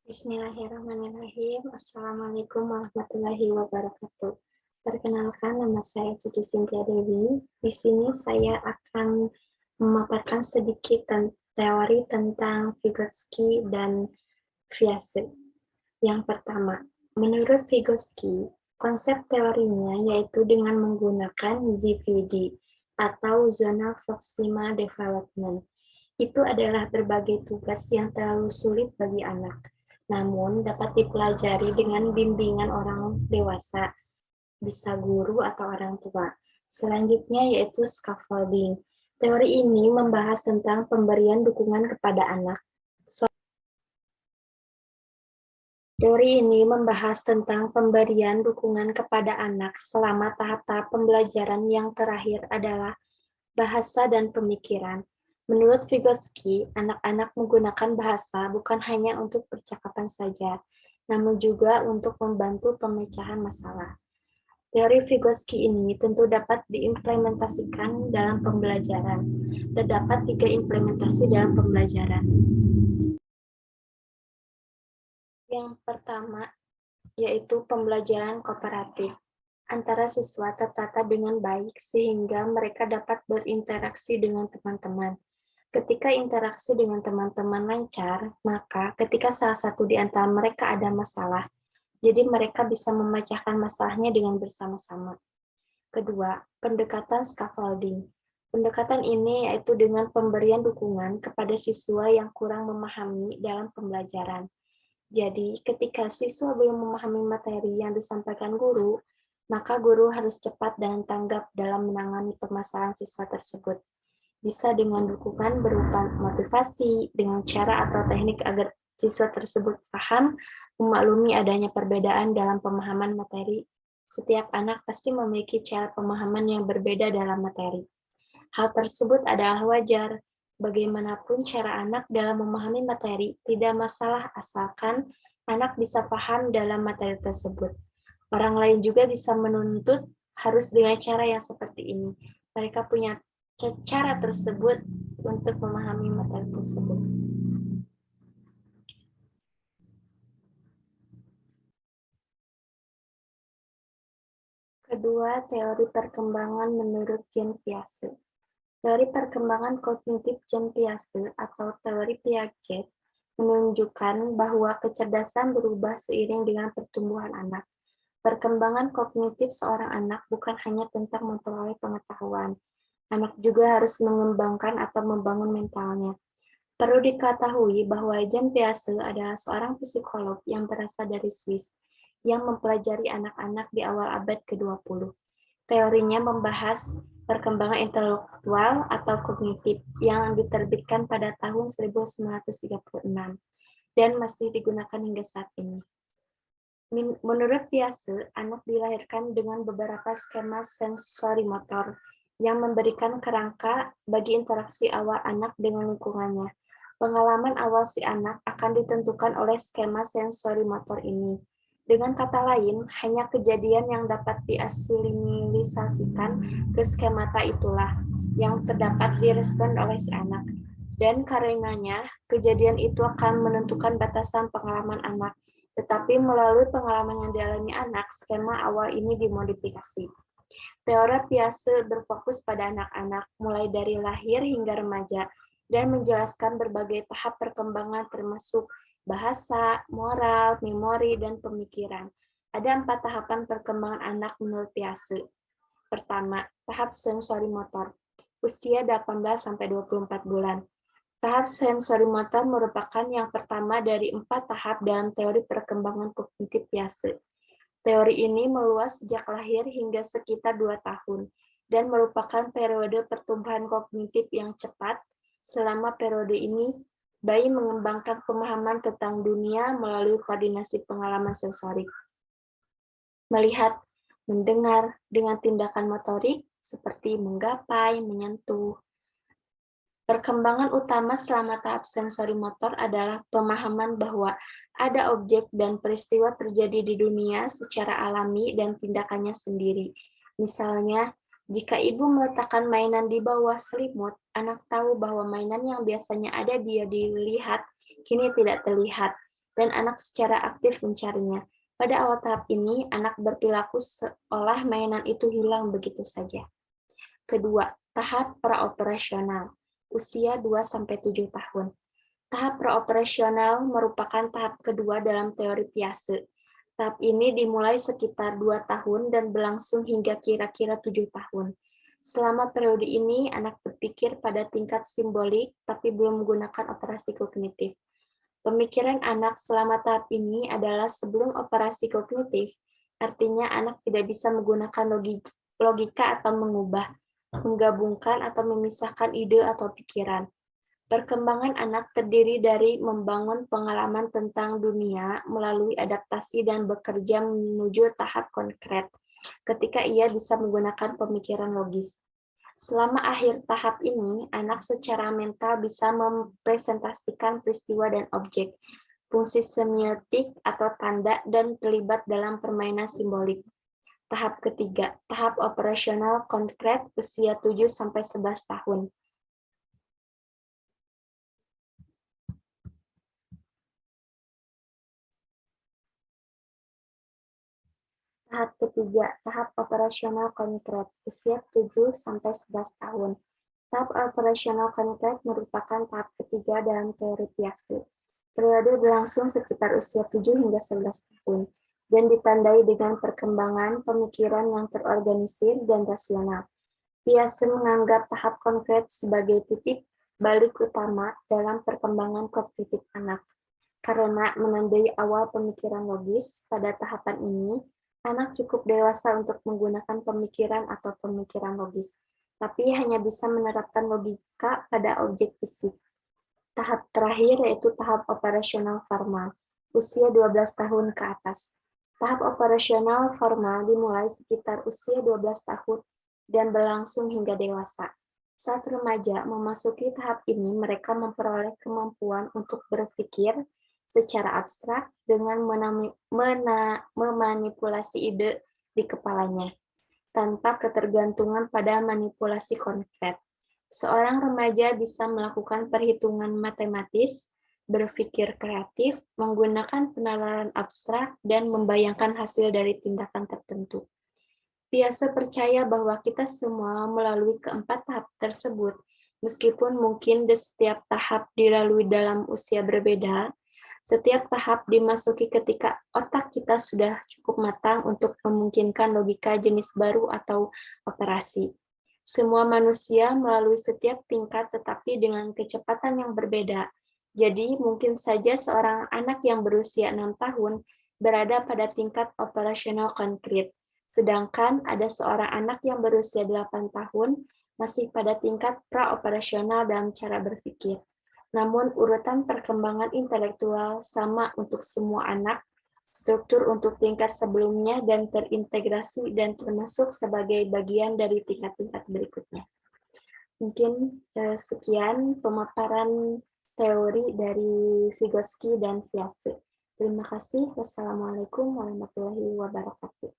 Bismillahirrahmanirrahim. Assalamualaikum warahmatullahi wabarakatuh. Perkenalkan, nama saya Cici Cynthia Dewi. Di sini saya akan memaparkan sedikit teori tentang Vygotsky dan Piaget. Yang pertama, menurut Vygotsky, konsep teorinya yaitu dengan menggunakan ZVD atau Zona Proxima Development. Itu adalah berbagai tugas yang terlalu sulit bagi anak, namun dapat dipelajari dengan bimbingan orang dewasa, bisa guru atau orang tua. Selanjutnya yaitu scaffolding. Teori ini membahas tentang pemberian dukungan kepada anak. Teori ini membahas tentang pemberian dukungan kepada anak selama tahap-tahap pembelajaran yang terakhir adalah bahasa dan pemikiran. Menurut Vygotsky, anak-anak menggunakan bahasa bukan hanya untuk percakapan saja, namun juga untuk membantu pemecahan masalah. Teori Vygotsky ini tentu dapat diimplementasikan dalam pembelajaran. Terdapat 3 implementasi dalam pembelajaran. Yang pertama, yaitu pembelajaran kooperatif. Antara siswa tertata dengan baik sehingga mereka dapat berinteraksi dengan teman-teman. Ketika interaksi dengan teman-teman lancar, maka ketika salah satu di antara mereka ada masalah, jadi mereka bisa memecahkan masalahnya dengan bersama-sama. Kedua, pendekatan scaffolding. Pendekatan ini yaitu dengan pemberian dukungan kepada siswa yang kurang memahami dalam pembelajaran. Jadi, ketika siswa belum memahami materi yang disampaikan guru, maka guru harus cepat dan tanggap dalam menangani permasalahan siswa tersebut. Bisa dengan dukungan berupa motivasi, dengan cara atau teknik agar siswa tersebut paham, memaklumi adanya perbedaan dalam pemahaman materi. Setiap anak pasti memiliki cara pemahaman yang berbeda dalam materi. Hal tersebut adalah wajar. Bagaimanapun cara anak dalam memahami materi, tidak masalah asalkan anak bisa paham dalam materi tersebut. Orang lain juga bisa menuntut harus dengan cara yang seperti ini. Mereka punya cara tersebut untuk memahami materi tersebut. Kedua, teori perkembangan menurut Jean Piaget. Teori perkembangan kognitif Jean Piaget atau teori Piaget menunjukkan bahwa kecerdasan berubah seiring dengan pertumbuhan anak. Perkembangan kognitif seorang anak bukan hanya tentang memperoleh pengetahuan. Anak juga harus mengembangkan atau membangun mentalnya. Perlu diketahui bahwa Jean Piaget adalah seorang psikolog yang berasal dari Swiss yang mempelajari anak-anak di awal abad ke-20. Teorinya membahas perkembangan intelektual atau kognitif yang diterbitkan pada tahun 1936 dan masih digunakan hingga saat ini. Menurut Piaget, anak dilahirkan dengan beberapa skema sensori motor yang memberikan kerangka bagi interaksi awal anak dengan lingkungannya. Pengalaman awal si anak akan ditentukan oleh skema sensori motor ini. Dengan kata lain, hanya kejadian yang dapat diasimilisasikan ke skemata itulah yang terdapat direspon oleh si anak. Dan karenanya, kejadian itu akan menentukan batasan pengalaman anak. Tetapi melalui pengalaman yang dialami anak, skema awal ini dimodifikasi. Teori Piaget berfokus pada anak-anak, mulai dari lahir hingga remaja, dan menjelaskan berbagai tahap perkembangan termasuk bahasa, moral, memori, dan pemikiran. Ada 4 tahapan perkembangan anak menurut Piaget. Pertama, tahap sensori motor, usia 18-24 bulan. Tahap sensori motor merupakan yang pertama dari 4 tahap dalam teori perkembangan kognitif Piaget. Teori ini meluas sejak lahir hingga sekitar 2 tahun dan merupakan periode pertumbuhan kognitif yang cepat. Selama periode ini, bayi mengembangkan pemahaman tentang dunia melalui koordinasi pengalaman sensorik. Melihat, mendengar dengan tindakan motorik seperti menggapai, menyentuh. Perkembangan utama selama tahap sensori motor adalah pemahaman bahwa ada objek dan peristiwa terjadi di dunia secara alami dan tindakannya sendiri. Misalnya, jika ibu meletakkan mainan di bawah selimut, anak tahu bahwa mainan yang biasanya ada dia dilihat, kini tidak terlihat. dan anak secara aktif mencarinya. Pada awal tahap ini, anak berperilaku seolah mainan itu hilang begitu saja. Kedua, tahap praoperasional, usia 2-7 tahun. Tahap praoperasional merupakan tahap kedua dalam teori Piaget. Tahap ini dimulai sekitar 2 tahun dan berlangsung hingga kira-kira 7 tahun. Selama periode ini, anak berpikir pada tingkat simbolik, tapi belum menggunakan operasi kognitif. Pemikiran anak selama tahap ini adalah sebelum operasi kognitif, artinya anak tidak bisa menggunakan logika atau mengubah, menggabungkan atau memisahkan ide atau pikiran. Perkembangan anak terdiri dari membangun pengalaman tentang dunia melalui adaptasi dan bekerja menuju tahap konkret, ketika ia bisa menggunakan pemikiran logis. Selama akhir tahap ini, anak secara mental bisa mempresentasikan peristiwa dan objek, fungsi semiotik atau tanda, dan terlibat dalam permainan simbolik. Tahap ketiga, tahap operasional konkret usia 7-11 tahun. Tahap ketiga, tahap operasional konkret, usia 7-11 tahun. Tahap operasional konkret merupakan tahap ketiga dalam teori Piaget. Periode berlangsung sekitar usia 7-11 tahun, dan ditandai dengan perkembangan pemikiran yang terorganisir dan rasional. Piaget menganggap tahap konkret sebagai titik balik utama dalam perkembangan kognitif anak. Karena menandai awal pemikiran logis, pada tahapan ini, anak cukup dewasa untuk menggunakan pemikiran atau pemikiran logis, tapi hanya bisa menerapkan logika pada objek fisik. Tahap terakhir yaitu tahap operasional formal, usia 12 tahun ke atas. Tahap operasional formal dimulai sekitar usia 12 tahun dan berlangsung hingga dewasa. Saat remaja memasuki tahap ini, mereka memperoleh kemampuan untuk berpikir secara abstrak dengan memanipulasi ide di kepalanya, tanpa ketergantungan pada manipulasi konkret. Seorang remaja bisa melakukan perhitungan matematis, berpikir kreatif, menggunakan penalaran abstrak, dan membayangkan hasil dari tindakan tertentu. Piaget percaya bahwa kita semua melalui keempat tahap tersebut, meskipun mungkin di setiap tahap dilalui dalam usia berbeda. Setiap tahap dimasuki ketika otak kita sudah cukup matang untuk memungkinkan logika jenis baru atau operasi. Semua manusia melalui setiap tingkat tetapi dengan kecepatan yang berbeda. Jadi mungkin saja seorang anak yang berusia 6 tahun berada pada tingkat operasional konkret, sedangkan ada seorang anak yang berusia 8 tahun masih pada tingkat praoperasional dalam cara berpikir. Namun urutan perkembangan intelektual sama untuk semua anak, struktur untuk tingkat sebelumnya dan terintegrasi dan termasuk sebagai bagian dari tingkat-tingkat berikutnya. Mungkin sekian pemaparan teori dari Vygotsky dan Piaget. Terima kasih. Wassalamualaikum warahmatullahi wabarakatuh.